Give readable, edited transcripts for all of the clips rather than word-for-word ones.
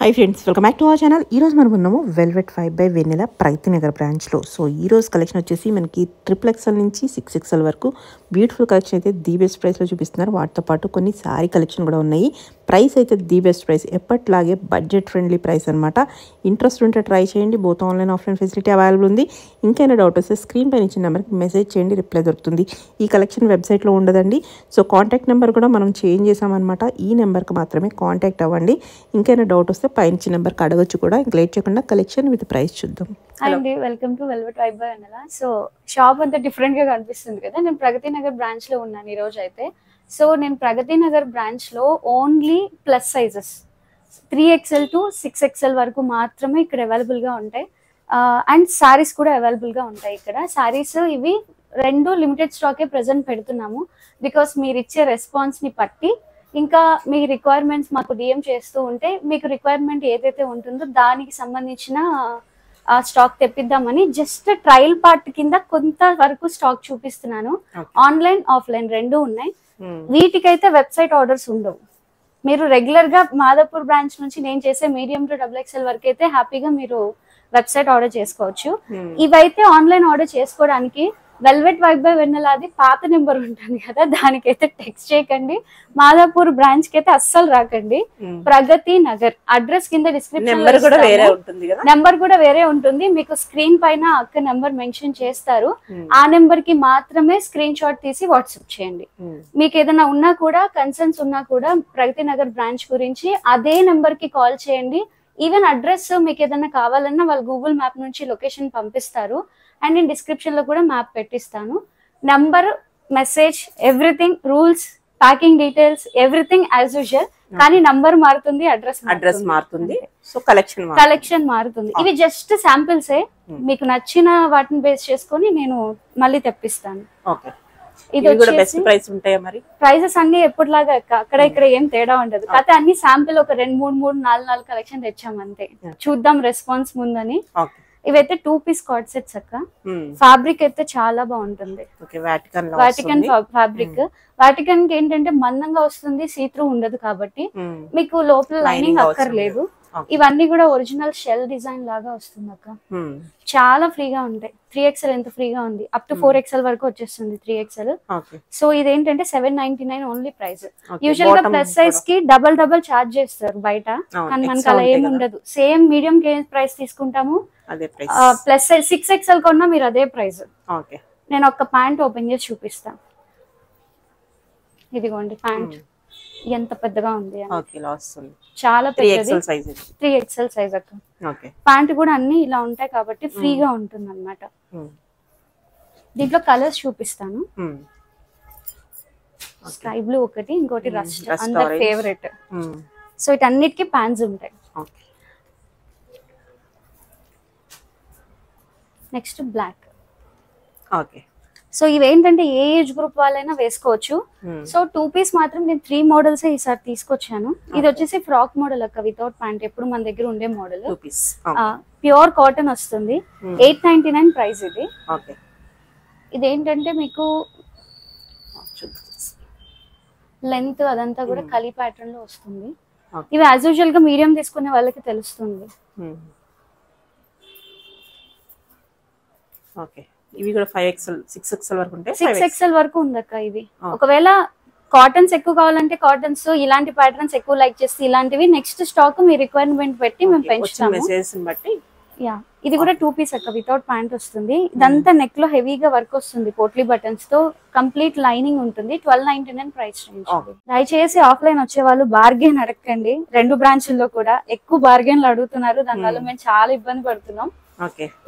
Hi friends, welcome back to our channel. ఈరోజు మనం ఉన్నాము వెల్వెట్ 5 బై వెన్నెల ప్రైతినగర్ బ్రాంచ్లో. సో ఈరోజు కలెక్షన్ వచ్చేసి మనకి XXL నుంచి 6XL వరకు బ్యూటిఫుల్ కలెక్షన్ అయితే ది బెస్ట్ ప్రైస్లో చూపిస్తున్నారు. వాటితో పాటు కొన్ని శారీ కలెక్షన్ కూడా ఉన్నాయి. ప్రైస్ అయితే ది బెస్ట్ ప్రైస్, ఎప్పట్లాగే బడ్జెట్ ఫ్రెండ్లీ ప్రైస్ అనమాట. ఇంట్రెస్ట్ ఉంటే ట్రై చేయండి. Both online offline facility available ఉంది. ఇంకైనా డౌట్ వస్తే స్క్రీన్ పైన ఇచ్చిన నెంబర్కి మెసేజ్ చేయండి, రిప్లై దొరుకుతుంది. ఈ కలెక్షన్ వెబ్సైట్లో ఉండదండి. సో కాంటాక్ట్ నెంబర్ కూడా మనం చేంజ్ చేసామన్నమాట. ఈ నెంబర్కి మాత్రమే కాంటాక్ట్ అవ్వండి. ఇంకైనా డౌట్ వస్తే పైన నెంబర్కి అడగచ్చు కూడా. ఇంక లేట్ చేయకుండా కలెక్షన్ విత్ ప్రైస్ చూద్దాం. అండి, welcome to velvet 5 by Vennela. So shop అంతా డిఫరెంట్ గా కనిపిస్తుంది కదా. నేను ప్రగతి నగర్ బ్రాంచ్ లో ఉన్నాను ఈ రోజు అయితే. సో నేను ప్రగతి నగర్ బ్రాంచ్ లో only plus sizes 3XL to 6XL వరకు మాత్రమే ఇక్కడ అవైలబుల్ గా ఉంటాయి. అండ్ సారీస్ కూడా అవైలబుల్ గా ఉంటాయి ఇక్కడ. సారీస్ ఇవి రెండు లిమిటెడ్ స్టాకే ప్రెసెంట్ పెడుతున్నాము. బికాస్ మీరు ఇచ్చే రెస్పాన్స్ ని బట్టి ఇంకా మీ రిక్వైర్మెంట్స్ మాకు డిఎం చేస్తూ ఉంటే మీకు రిక్వైర్మెంట్ ఏదైతే ఉంటుందో దానికి సంబంధించిన స్టాక్ తెప్పిద్దామని జస్ట్ ట్రయల్ పార్ట్ కింద కొంత వరకు స్టాక్ చూపిస్తున్నాను. ఆన్లైన్ ఆఫ్లైన్ రెండు ఉన్నాయి. వీటికైతే వెబ్సైట్ ఆర్డర్స్ ఉండవు. మీరు రెగ్యులర్ గా మాదాపూర్ బ్రాంచ్ నుంచి నేను చేసే మీడియం టు XXL వరకు అయితే హ్యాపీగా మీరు వెబ్సైట్ ఆర్డర్ చేసుకోవచ్చు. ఇవైతే ఆన్లైన్ ఆర్డర్ చేసుకోవడానికి వెల్వెట్ 5 బై వెన్నెలాది పాత నెంబర్ ఉంటుంది కదా, దానికైతే టెక్స్ట్ చేయకండి. మాదాపూర్ బ్రాంచ్ కి అయితే అస్సలు రాకండి. ప్రగతి నగర్ అడ్రస్ కింద డిస్క్రిప్షన్ నెంబర్ కూడా వేరే ఉంటుంది. మీకు స్క్రీన్ పైన అక్క నెంబర్ మెన్షన్ చేస్తారు. ఆ నెంబర్ కి మాత్రమే స్క్రీన్ షాట్ తీసి వాట్సాప్ చేయండి. మీకు ఏదైనా ఉన్నా కూడా కన్సర్న్స్ ఉన్నా కూడా ప్రగతి నగర్ బ్రాంచ్ గురించి అదే నెంబర్ కి కాల్ చేయండి. ఈవెన్ అడ్రస్ మీకు ఏదైనా కావాలన్నా వాళ్ళు గూగుల్ మ్యాప్ నుంచి లొకేషన్ పంపిస్తారు. అండ్ నేను డిస్క్రిప్షన్ లో కూడా మ్యాప్ పెట్టిస్తాను. Number, message, everything, rules, packing details, everything as usual. కానీ నంబర్ మారుతుంది, అడ్రస్ మారుతుంది, సో కలెక్షన్ మారుతుంది. ఇవి జస్ట్ శాంపిల్స్. మీకు నచ్చిన వాటిని బేస్ చేసుకొని నేను మళ్ళీ తెప్పిస్తాను. ఇది ప్రైసెస్ అన్ని ఎప్పటిలాగా అక్కడ ఇక్కడ ఏం తేడా ఉండదు. కాకపోతే అన్ని శాంపిల్ ఒక 2-3-4 కలెక్షన్ తెచ్చాం అంతే. చూద్దాం రెస్పాన్స్ ముందని. ఇవైతే 2 పీస్ కార్డ్ సెట్స్ అక్క. ఫ్యాబ్రిక్ అయితే చాలా బాగుంటుంది. Vatican fabric. వాటికన్ కి ఏంటంటే మందంగా వస్తుంది, సీత్రూ ఉండదు కాబట్టి మీకు లోపల లైనింగ్ అక్కర్లేదు. ఇవన్నీ కూడా ఒరిజినల్ షెల్ డిజైన్ లాగా వస్తుంది అక్క. చాలా ఫ్రీగా ఉంటాయి. 3XL ఎంత ఫ్రీగా ఉంది, అప్ టు 4XL వరకు వచ్చేస్తుంది 3XL. సో ఇదేంటంటే 799 ఓన్లీ ప్రైస్. యూజువల్ గా ప్లస్ సైజ్ కి డబల్ చార్జ్ చేస్తారు బయట, కానీ మనకు అలా ఏమి ఉండదు. సేమ్ మీడియం ప్రైస్ తీసుకుంటాము. ప్లస్ సైజ్ 6XL కొన్నా మీరు అదే ప్రైస్. నేను ఒక ప్యాంట్ ఓపెన్ చేసి చూపిస్తా. ఇదిగోండి ప్యాంట్ ఎంత పెద్దగా ఉంది, చాలా పెద్దది. 3XL సైజ్ అక్క. ప్యాంట్ కూడా అన్ని ఇలా ఉంటాయి కాబట్టి ఫ్రీగా ఉంటుంది అన్నమాట. దీంట్లో కలర్స్ చూపిస్తాను. స్కై బ్లూ ఒకటి, ఇంకోటి రస్ట్, అందరి ఫేవరెట్. సో వీటన్నిటికీ ప్యాంట్స్ ఉంటాయి. Next black. సో ఇవేంటంటే ఏ ఏజ్ గ్రూప్ వాళ్ళైనా వేసుకోవచ్చు. సో 2 పీస్ మాత్రం నేను 3 మోడల్స్ ఈసారి తీసుకొచ్చాను. ఇది వచ్చేసి ఫ్రాక్ మోడల్ అక్క, వితౌట్ ప్యాంట్. ఎప్పుడు మన దగ్గర ఉండే మోడల్. ప్యూర్ కాటన్ వస్తుంది. 899 ప్రైస్ ఇది. ఇదేంటంటే మీకు లెంత్ అదంతా కూడా కలీ ప్యాటర్న్ లో వస్తుంది. ఇవి యాజ్ యూజువల్ గా మీడియం తీసుకునే వాళ్ళకి తెలుస్తుంది. ఇవి కూడా 5XL 6XL వరకు ఉంటాయి. 6XL వరకు ఉందక్క. ఇవి ఒకవేళ కాటన్స్ ఎక్కువ కావాలంటే కాటన్స్, ఇలాంటి ప్యాటర్న్స్ ఎక్కువ లైక్ చేస్తే ఇలాంటివి నెక్స్ట్ స్టాక్ మీ రిక్వైర్మెంట్ పెట్టి మేము పెంచుతాము. ఇది కూడా 2 పీస్ అక్క, వితౌట్ ప్యాంట్ వస్తుంది. ఇదంతా నెక్ లో హెవీగా వర్క్ వస్తుంది, పోట్లీ బటన్స్ తో. కంప్లీట్ లైనింగ్ ఉంటుంది. 1299 ప్రైస్ రేంజ్. దయచేసి ఆఫ్లైన్ వచ్చే వాళ్ళు బార్గెన్ అడగండి. 2 బ్రాంచ్ల్లో కూడా ఎక్కువ బార్గెన్లు అడుగుతున్నారు, దానివల్ల మేము చాలా ఇబ్బంది పడుతున్నాం.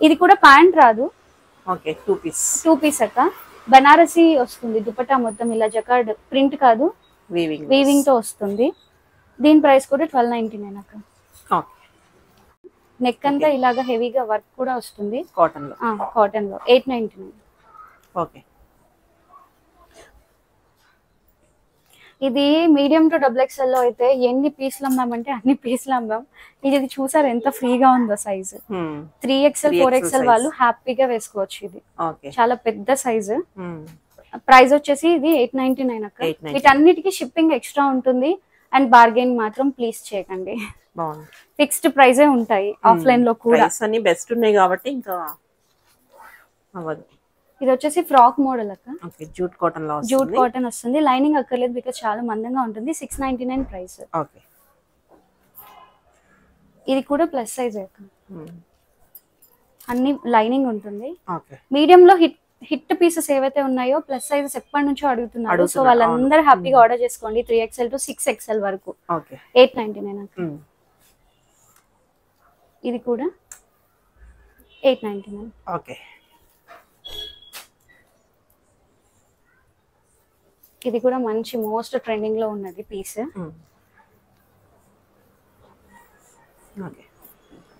ఇది కూడా ప్యాంట్ రాదు. 2 పీస్ అక్క. బనారసి వస్తుంది దుపట్టా మొత్తం ఇలా జకార్డ్ ప్రింట్ కాదు, వీవింగ్ తో వస్తుంది. దీని ప్రైస్ కూడా 1299 అక్క. నెక్ అంతా ఇలాగా హెవీగా వర్క్ కూడా వస్తుంది కాటన్ లో 899. ఇది మీడియం టు XXL లో అయితే ఎన్ని పీసులు అమ్మామంటే అన్ని పీసులు అమ్మాం. ఇది చూసారు ఎంత ఫ్రీగా ఉందో సైజ్. 3XL 4XL వాళ్ళు హ్యాపీగా వేసుకోవచ్చు. ఇది చాలా పెద్ద సైజు. ప్రైస్ వచ్చేసి ఇది 899 అక్క. వీటన్నిటికీ షిప్పింగ్ ఎక్స్ట్రా ఉంటుంది. అండ్ బార్గెన్ మాత్రం ప్లీజ్ చేయకండి. బాగుంది. ఫిక్స్డ్ ప్రైజే ఉంటాయి ఆఫ్లైన్ లో కూడా. ప్రైస్ అన్ని బెస్ట్ ఉన్నాయి కాబట్టి ఇంకా అవ్వదు. ఇది వచ్చేసి ఫ్రాక్ మోడల్ అక్క. ఓకే, జూట్ కాటన్ లో జూట్ కాటన్ వస్తుంది. లైనింగ్ అక్కర్లేదు బికాస్ చాలా మందంగా ఉంటుంది. 699 ప్రైస్. ఓకే, ఇది కూడా ప్లస్ సైజ్ అక్క. అన్ని లైనింగ్ ఉంటుంది. ఓకే, మీడియం లో హిట్ పీసెస్ ఏవైతే ఉన్నాయో ప్లస్ సైజెస్ ఎప్పటి నుంచో అడుగుతున్నారు. సో వాళ్ళందరూ హ్యాపీగా ఆర్డర్ చేసుకోండి. 3XL to 6XL వరకు. ఓకే, 899 అక్క. ఇది కూడా 899. ఓకే, ఇది కూడా మంచి మోస్ట్ ట్రెండింగ్ లో ఉన్నది పీస్. ఓకే,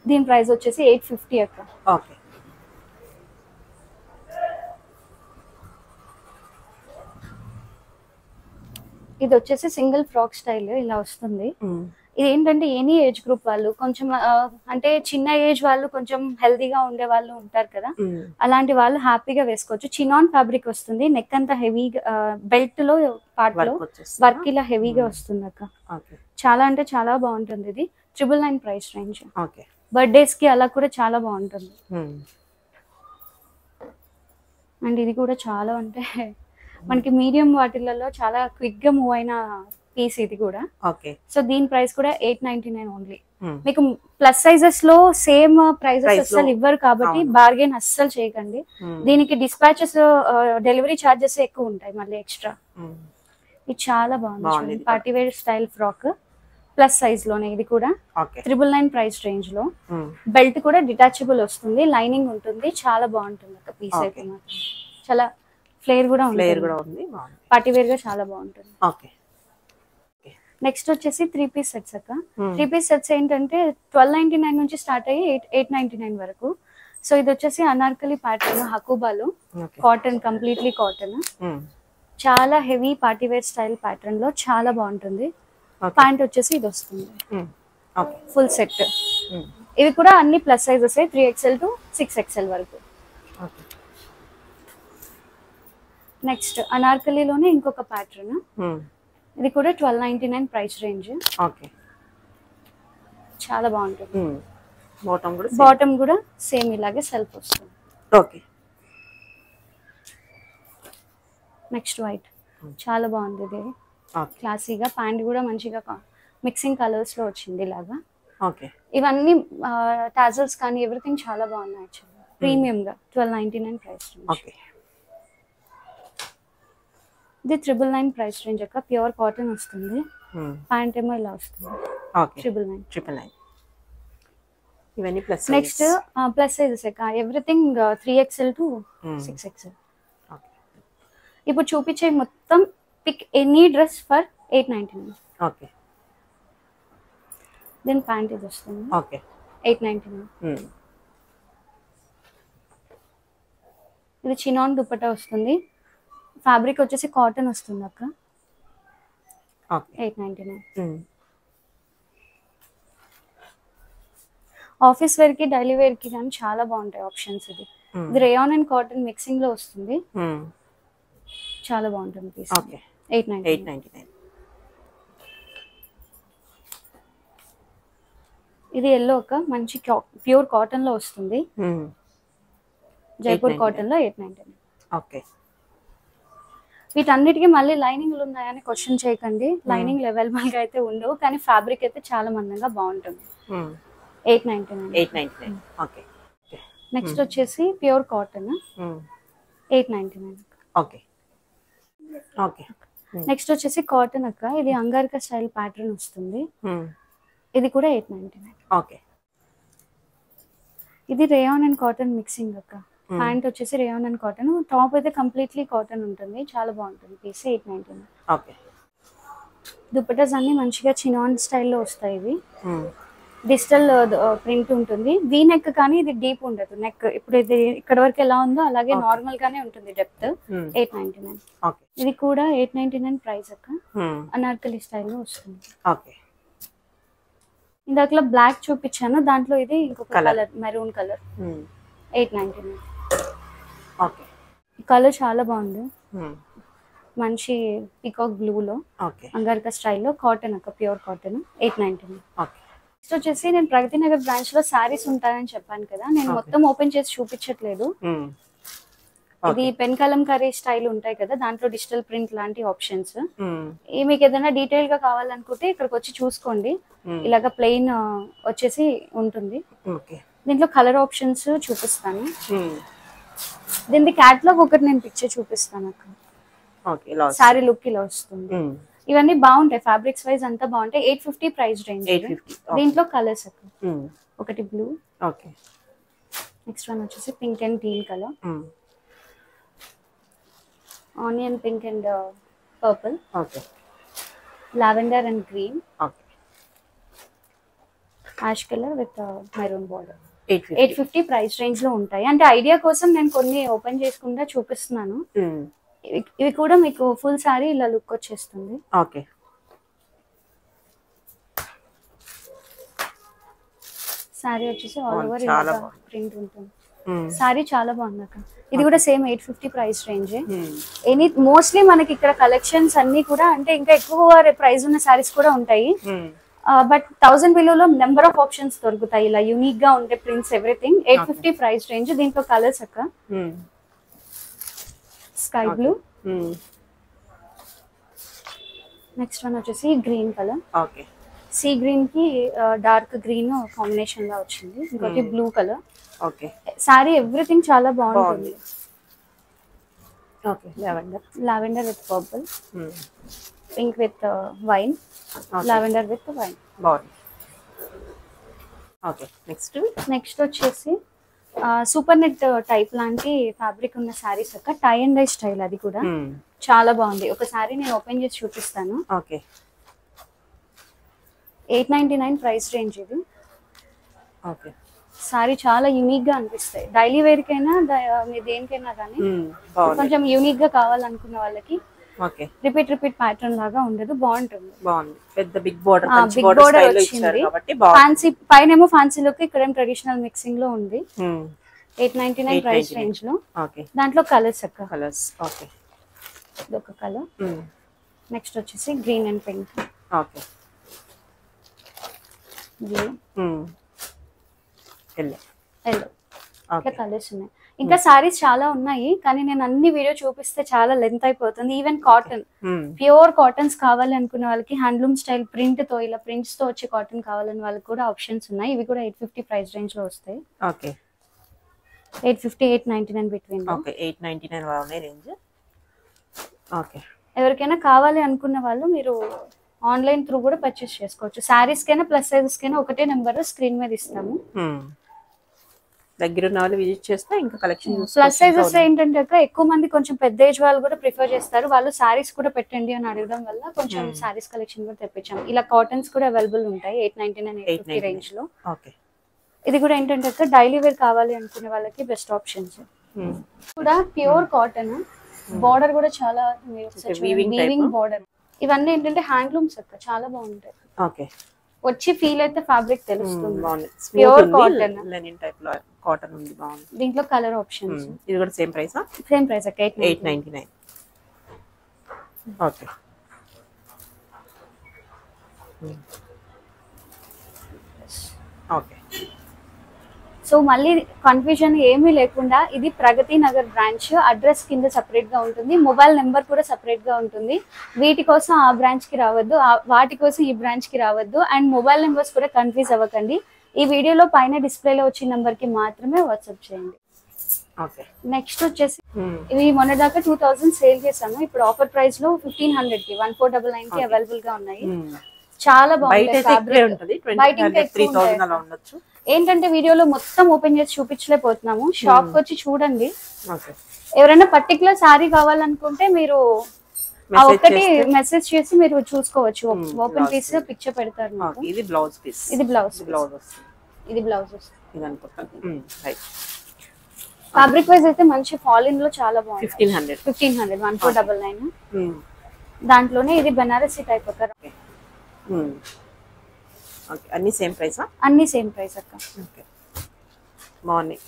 దీని ప్రైస్ వచ్చేసి 850 అక్క. ఓకే, ఇది వచ్చేసి సింగిల్ ఫ్రాక్ స్టైల్ ఇలా వస్తుంది. ఇది ఏంటంటే ఎనీ ఏజ్ గ్రూప్ వాళ్ళు, కొంచెం అంటే చిన్న ఏజ్ వాళ్ళు, కొంచెం హెల్దీగా ఉండే వాళ్ళు ఉంటారు కదా, అలాంటి వాళ్ళు హ్యాపీగా వేసుకోవచ్చు. చినాన్ ఫ్యాబ్రిక్ వస్తుంది. నెక్ అంతా హెవీగా, బెల్ట్ లో పార్ట్ లో వర్క్ ఇలా హెవీగా వస్తుంది అక్క. చాలా అంటే చాలా బాగుంటుంది. ఇది 999 ప్రైస్ రేంజ్. బర్త్డేస్ కి అలా కూడా చాలా బాగుంటుంది. అండ్ ఇది కూడా చాలా అంటే మనకి మీడియం వాటిలలో చాలా క్విక్ గా మూవ్ అయిన పీస్ ఇది కూడా. సో దీని ప్రైస్ కూడా 899 ఓన్లీ. మీకు ప్లస్ సైజెస్ లో సేమ్ ప్రైజెస్ అస్సలు ఇవ్వరు కాబట్టి బార్గెన్ అస్సలు చేయకండి. దీనికి డిస్పాచెస్, డెలివరీ చార్జెస్ ఎక్కువ ఉంటాయి మళ్ళీ ఎక్స్ట్రా. ఇది చాలా బాగుంది. Party wear style frock plus size లోనే. ఇది కూడా 999 ప్రైస్ రేంజ్ లో. బెల్ట్ కూడా డిటాచబుల్ వస్తుంది. లైనింగ్ ఉంటుంది. చాలా బాగుంటుంది ఒక పీస్ అయితే మాత్రం. చాలా ఫ్లేర్ కూడా ఉంది. పార్టీ వేర్ గా చాలా బాగుంటుంది. నెక్స్ట్ వచ్చేసి 3 పీస్ సెట్స్ అక్క. 3 పీస్ సెట్స్ ఏంటంటే 1299 నుంచి స్టార్ట్ అయ్యి 899 వరకు. సో ఇది వచ్చేసి అనార్కలి ప్యాటర్న్, హకుబాలు కాటన్, కంప్లీట్లీ కాటన్. చాలా heavy party wear style pattern లో చాలా బాగుంటుంది. ప్యాంట్ వచ్చేసి ఇది వస్తుంది ఫుల్ సెట్. ఇవి కూడా అన్ని plus sizes 3XL to 6XL వరకు. నెక్స్ట్ అనార్కలిలోనే ఇంకొక ప్యాటర్న్. ఇది కూడా 1299 ప్రైస్ రేంజ్. చాలా బాగుంటుంది. బాటమ్ కూడా సేమ్ ఇలాగే సెల్ఫ్ వస్తుంది. నెక్స్ట్ వైట్ చాలా బాగుంది. ఇది క్లాసీగా. ప్యాంట్ కూడా మంచిగా మిక్సింగ్ కలర్స్ లో వచ్చింది ఇలాగా. ఇవన్నీ టాజల్స్ కానీ ఎవ్రీథింగ్ చాలా బాగున్నాయి. యాక్చువల్లీ ప్రీమియం గా 1299 ప్రైస్ రేంజ్. ఇది 999 ప్రైస్ రేంజ్ అక్క. ప్యూర్ కాటన్ వస్తుంది. ప్యాంట్ ఏమో ఇలా వస్తుంది. 999. నెక్స్ట్ ప్లస్ సైజెస్ అక్క. Everything 3XL to 6XL. ఇప్పుడు చూపించే మొత్తం పిక్ ఎనీ డ్రెస్ ఫర్ 899. దీని ప్యాంట్ ఇది వస్తుంది 899. ఇది చినాన్ దుపట్టా వస్తుంది. ఫ్యాబ్రిక్ వచ్చేసి కాటన్ వస్తుంది అక్క. 899. ఆఫీస్ వేర్ కి, డైలీ వేర్ కి కానీ చాలా బాగుంటాయి ఆప్షన్స్. ఇది రేయాన్ అండ్ కాటన్ మిక్సింగ్ లో వస్తుంది. చాలా బాగుంటుంది పీస్. 899. ఇది ఎల్లో ఒక మంచి ప్యూర్ కాటన్ లో వస్తుంది. జైపూర్ కాటన్ లో 899. వీటన్నిటికీ మళ్ళీ లైనింగ్లు ఉన్నాయని క్వశ్చన్ చేయకండి. లైనింగ్ అవైలబుల్ గా అయితే ఉండవు, కానీ ఫ్యాబ్రిక్ అయితే చాలా మందంగా బాగుంటుంది. 899. నెక్స్ట్ వచ్చేసి ప్యూర్ కాటన్ 899. నెక్స్ట్ వచ్చేసి కాటన్ అక్క. ఇది అంగారికా స్టైల్ ప్యాటర్న్ వస్తుంది. ఇది కూడా 899. ఇది రేయాన్ అండ్ కాటన్ మిక్సింగ్ అక్క. ప్యాంట్ వచ్చేసి రేయాన్ అండ్ కాటన్. టాప్ అయితే కంప్లీట్లీ కాటన్ ఉంటుంది. చాలా బాగుంటుంది పీస్. 899. దుపట్టాస్ అన్ని మంచిగా చినాన్ స్టైల్లో వస్తాయి. ఇవి డిజిటల్ ప్రింట్ ఉంటుంది. వీ నెక్ కానీ ఇది డీప్ ఉండదు. నెక్ ఇప్పుడు ఇది ఇక్కడ వరకు ఎలా ఉందో అలాగే నార్మల్ గానే ఉంటుంది డెప్త్. 899. ఇది కూడా 899 ప్రైస్ అక్క. అనార్కలి స్టైల్లో వస్తుంది. ఇందాకలో బ్లాక్ చూపించాను, దాంట్లో ఇది ఇంకొక కలర్, మెరూన్ కలర్. 899. కలర్ చాలా బాగుంది. మంచి పీకాక్ బ్లూలో ఓకే అంగారికా స్టైల్లో కాటన్ అక్క, ప్యూర్ కాటన్, 899. ఓకే నెక్స్ట్ వచ్చేసి నేను ప్రగతి నగర్ బ్రాంచ్ లో సారీస్ ఉంటాయని చెప్పాను కదా, నేను మొత్తం ఓపెన్ చేసి చూపించట్లేదు. ఇది పెన్ కలంకారీ స్టైల్ ఉంటాయి కదా, దాంట్లో డిజిటల్ ప్రింట్ లాంటి ఆప్షన్స్. మీకు ఏదైనా డీటెయిల్ గా కావాలనుకుంటే ఇక్కడికి వచ్చి చూసుకోండి. ఇలాగ ప్లెయిన్ వచ్చేసి ఉంటుంది. దీంట్లో కలర్ ఆప్షన్స్ చూపిస్తాను. దీని క్యాటలాగ్ ఒకటి నేను పిక్చర్ చూపిస్తాను అక్క. సారీ లుక్ ఇలా వస్తుంది. ఇవన్నీ బాగుంటాయి, ఫ్యాబ్రిక్స్ వైజ్ అంతా బాగుంటాయి. 850 ప్రైస్ రేంజ్. దీంట్లో కలర్స్ అక్క, ఒకటి బ్లూ, నెక్స్ట్ వన్ వచ్చేసి pink and teal colour, onion pink and purple, lavender and green, ash colour with maroon border. 850 price range లో ఉంటాయి. అంటే ఐడియా కోసం నేను కొన్ని ఓపెన్ చేసుకుంటా చూపిస్తున్నాను. ఇవి కూడా మీకు ఫుల్ సారీ ఇలా లుక్ వచ్చేస్తుంది. ఓకే, సారీ వచ్చేసి ఆల్ ఓవర్ ఇలా ప్రింట్ ఉంటుంది. సారీ చాలా బాగుంది అక్క. ఇది కూడా సేమ్ 850 ప్రైస్ రేంజ్. మోస్ట్లీ మనకి ఇక్కడ కలెక్షన్స్ అన్ని కూడా అంటే ఇంకా ఎక్కువ ప్రైస్ ఉన్న సారీస్ కూడా ఉంటాయి. బట్ 1000 బిలోలో నెంబర్ ఆఫ్ ఆప్షన్స్ దొరుకుతాయి ఇలా యూనిక్ గా ఉంటే ప్రింట్స్ ఎవ్రీథింగ్. 850 price range. దీంట్లో కలర్స్ అక్క, స్కై బ్లూ, నెక్స్ట్ వన్ వచ్చేసి గ్రీన్ కలర్, సీ గ్రీన్ కి డార్క్ గ్రీన్ కాంబినేషన్ లా వచ్చింది. ఇంకోటి బ్లూ కలర్. సారీ ఎవ్రీథింగ్ చాలా బాగుంటుంది. Lavender with purple, pink with wine, lavender with wine. Next వచ్చేసి సూపర్ నెట్ టైప్ లాంటి ఫ్యాబ్రిక్ ఉన్న సారీస్ అక్క, టై అండ్ డై స్టైల్. అది కూడా చాలా బాగుంది. ఒకసారి నేను ఓపెన్ చేసి చూపిస్తాను. 899 ప్రైస్ రేంజ్. ఇది సారీ చాలా యూనిక్ గా అనిపిస్తాయి. డైలీ వేర్ కైనా దేనికైనా కానీ కొంచెం యూనిక్ గా కావాలనుకున్న వాళ్ళకి రిపీట్ ప్యాటర్న్ లాగా ఉండదు, బాగుంటుంది. పెద్ద బిగ్ బోర్డర్ వచ్చింది. ఫ్యాన్సీ పైనేమో ఫ్యాన్సీ లుక్, ఇక్కడ ట్రెడిషనల్ మిక్సింగ్ లో ఉంది. 899 ప్రైస్ రేంజ్ లో. దాంట్లో కలర్స్ అక్క, ఒక కలర్, నెక్స్ట్ వచ్చేసి green and pink, blue, yellow, ఇట్లా కలర్స్ ఉన్నాయి. ఇంకా సారీస్ చాలా ఉన్నాయి కానీ నేను అన్ని వీడియో చూపిస్తే చాలా లెంత్ అయిపోతుంది. ఈవెన్ కాటన్, ప్యూర్ కాటన్స్ కావాలి అనుకున్న వాళ్ళకి, హ్యాండ్లూమ్ స్టైల్ ప్రింట్ తో ఇలా ప్రింట్స్ తో వచ్చే కాటన్ కావాలని వాళ్ళకి కూడా ఆప్షన్స్ ఉన్నాయి. ఇవి కూడా 850 ప్రైస్ రేంజ్ లో వస్తాయి. 850 899 బిట్వీన్. 899 రేంజ్. ఎవరికైనా కావాలి అనుకున్న వాళ్ళు మీరు ఆన్లైన్ త్రూ కూడా పర్చేస్ చేసుకోవచ్చు. సారీస్ కైనా ప్లస్ సైజెస్ కైనా ఒకటే నెంబర్ స్క్రీన్ మీద ఇస్తాము. దగ్గర ఉన్న వాళ్ళు విజిట్ చేస్తే ఇంకా కలెక్షన్. ప్లస్ సైజెస్ ఏంటంటే ఎక్కువ మంది కొంచెం పెద్ద ఏజ్ వాళ్ళు కూడా ప్రిఫర్ చేస్తారు. వాళ్ళు సారీస్ కూడా పెట్టండి అని అడగడం వల్ల కొంచెం సారీస్ కలెక్షన్ కూడా తెప్పించాం. ఇలా కాటన్స్ కూడా అవైలబుల్ ఉంటాయి 899 850 రేంజ్ లో. ఇది కూడా ఏంటంటే డైలీ వేర్ కావాలి అనుకునే వాళ్ళకి బెస్ట్ ఆప్షన్స్. కూడా ప్యూర్ కాటన్, బార్డర్ కూడా చాలా వీవింగ్ బార్డర్. ఇవన్నీ ఏంటంటే హ్యాండ్లూమ్స్ అక్క, చాలా బాగుంటాయి. వచ్చి ఫీల్ అయితే ఫ్యాబ్రిక్ తెలుస్తుంది. ప్యూర్ కాటన్, లెనిన్ టైప్ లో కాటన్ ఉంది, బాగుంది. దీంట్లో కలర్ ఆప్షన్స్. ఇది కూడా సేమ్ ప్రైస్. సేమ్ ప్రైస్ అక్క, 899. Okay, okay. సో మళ్ళీ కన్ఫ్యూజన్ ఏమీ లేకుండా ఇది ప్రగతి నగర్ బ్రాంచ్. అడ్రస్ కింద సపరేట్ గా ఉంటుంది, మొబైల్ నెంబర్ కూడా సపరేట్ గా ఉంటుంది. వీటి కోసం ఆ బ్రాంచ్ కి రావద్దు, వాటి కోసం ఈ బ్రాంచ్ కి రావద్దు. అండ్ మొబైల్ నెంబర్స్ కూడా కన్ఫ్యూజ్ అవ్వకండి. ఈ వీడియోలో పైన డిస్ప్లేలో వచ్చిన నెంబర్ కి మాత్రమే వాట్సాప్ చేయండి. నెక్స్ట్ వచ్చేసి ఇవి మొన్నదాకా 2000 సేల్ చేసాము. ఇప్పుడు ఆఫర్ ప్రైస్ లో 1500 కి 1499 కి అవైలబుల్ గా ఉన్నాయి. చాలా బాగుంటుంది. ఏంటంటే వీడియోలో మొత్తం ఓపెన్ చేసి చూపించలేకపోతున్నాము, షాప్ కి వచ్చి చూడండి. ఎవరైనా పర్టికులర్ సారీ కావాలనుకుంటే మీరు ఒకటి మెసేజ్ చేసి మీరు చూసుకోవచ్చు. ఓపెన్ పీస్ పిక్చర్ పెడతారు. ఇది బ్లౌజ్ పీస్, ఇది బ్లౌజ్ ఫ్యాబ్రిక్ వైజ్ అయితే మంచి ఫాలిన్ లో చాలా బాగుంది. 1500 1499. దాంట్లోనే ఇది బెనారసీ టైప్ అక్క. అన్ని సేమ్ ప్రైస్. అన్ని సేమ్ ప్రైస్ అక్క. బాగున్నాయి.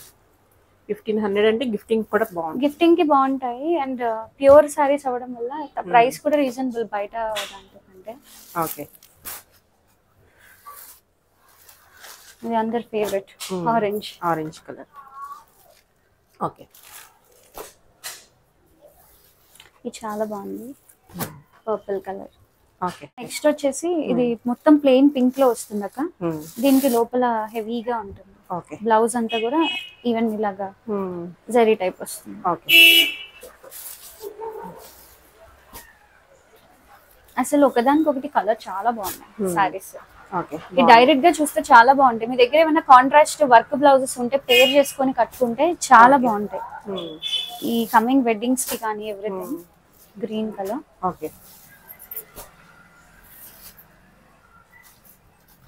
1500 అంటే గిఫ్టింగ్ కూడా బాగుంది. గిఫ్టింగ్ కి బాగుంటాయి అండ్ ప్యూర్ సారీస్ అవ్వడం వల్ల ప్రైస్ కూడా రీజనబుల్ బయట దాంట్లో. ఓకే, ఇది అందరి ఫేవరెట్ ఆరెంజ్ కలర్. ఓకే, ఇది చాలా బాగుంది, పర్పుల్ కలర్. ఓకే, నెక్స్ట్ వచ్చేసి ఇది మొత్తం ప్లెయిన్ పింక్ లో వస్తుంది అక్క. దీనికి లోపల హెవీగా ఉంటుంది. ఓకే, బ్లౌజ్ అంతా కూడా ఈవెన్ ఇలాగా జరీ టైప్ వస్తుంది. ఓకే, అసలు ఒకదానికొకటి కలర్ చాలా బాగున్నాయి సారీస్. ఓకే, డైరెక్ట్ గా చూస్తే చాలా బాగుంటాయి. మీ దగ్గర ఏమైనా కాంట్రాస్ట్ వర్క్ బ్లౌజెస్ ఉంటే పేర్ చేసుకొని కట్టుకుంటే చాలా బాగుంటాయి. ఈ కమింగ్ వెడ్డింగ్స్ కి కానీ everything. Green colour. Okay,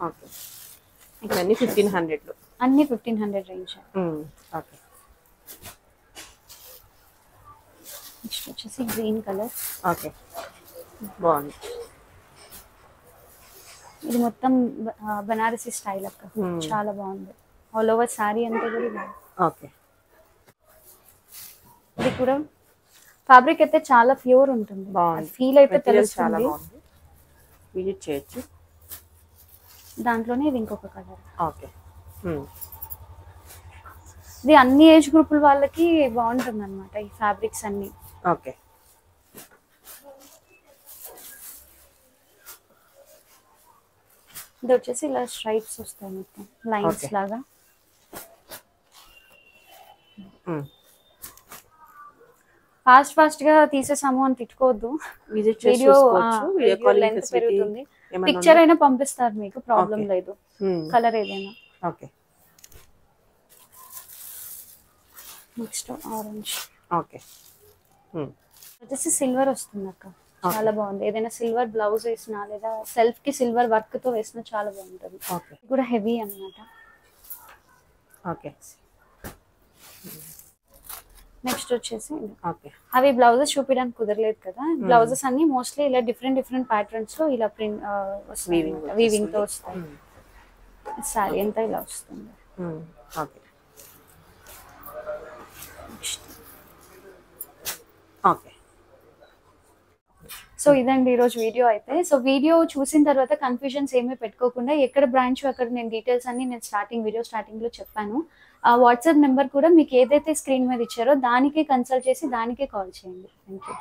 okay, ఇవన్నీ 1500 లో, అన్ని 1500 రేంజ్. ఓకే, నెక్స్ట్ వచ్చేసి గ్రీన్ కలర్. ఓకే, బాగుంది. ఇది మొత్తం బనారసి స్టైల్ అక్క, చాలా బాగుంది. ఆల్ ఓవర్ సారీ అంతా కూడా బాగుంది. ఓకే, ఇది కూడా ఫ్యాబ్రిక్ అయితే చాలా ప్యూర్ ఉంటుంది, ఫీల్ అయితే తెలుస్తుంది. విజిట్ చేయొచ్చు. దాంట్లోనే ఇది ఇంకొక కలర్. ఓకే, ఇది అన్ని ఏజ్ గ్రూపుల వాళ్ళకి బాగుంటుంది అనమాట ఈ ఫ్యాబ్రిక్స్ అన్ని. ఓకే, ఇది వచ్చేసి ఇలా స్ట్రైప్స్ వస్తాయి మొత్తం లైన్స్ లాగా. ఫాస్ట్ గా తీసేసాము అని తిట్టుకోవద్దు. వీడియో లెంత్ పెరుగుతుంది. పిక్చర్ అయినా పంపిస్తారు మీకు, ప్రాబ్లం లేదు. కలర్ ఏదైనా. Okay, next orange. ఓకే, వచ్చేసి సిల్వర్ వస్తుంది అక్క, చాలా బాగుంది. ఏదైనా సిల్వర్ బ్లౌజ్ వేసినా లేదా సెల్ఫ్ కి సిల్వర్ వర్క్ తో వేసినా చాలా బాగుంటుంది. ఇది కూడా హెవీ అన్నమాట. ఓకే, నెక్స్ట్ వచ్చేసి ఓకే, అవి బ్లౌజెస్ చూపించడానికి కుదరలేదు కదా. బ్లౌజెస్ అన్ని మోస్ట్లీ ఇలా డిఫరెంట్ ప్యాటర్న్స్ లో ఇలా ప్రింట్ వీవింగ్ తో వస్తాయి. సారీ అంతా ఇలా వస్తుంది. Okay, okay. సో ఇదండి ఈరోజు వీడియో అయితే. సో వీడియో చూసిన తర్వాత కన్ఫ్యూజన్స్ ఏమీ పెట్టుకోకుండా ఎక్కడ బ్రాంచ్ అక్కడ నేను డీటెయిల్స్ అన్ని నేను వీడియో స్టార్టింగ్ లో చెప్పాను. ఆ వాట్సాప్ నెంబర్ కూడా మీకు ఏదైతే స్క్రీన్ మీద ఇచ్చారో దానికే కన్సల్ట్ చేసి దానికే కాల్ చేయండి. Thank you.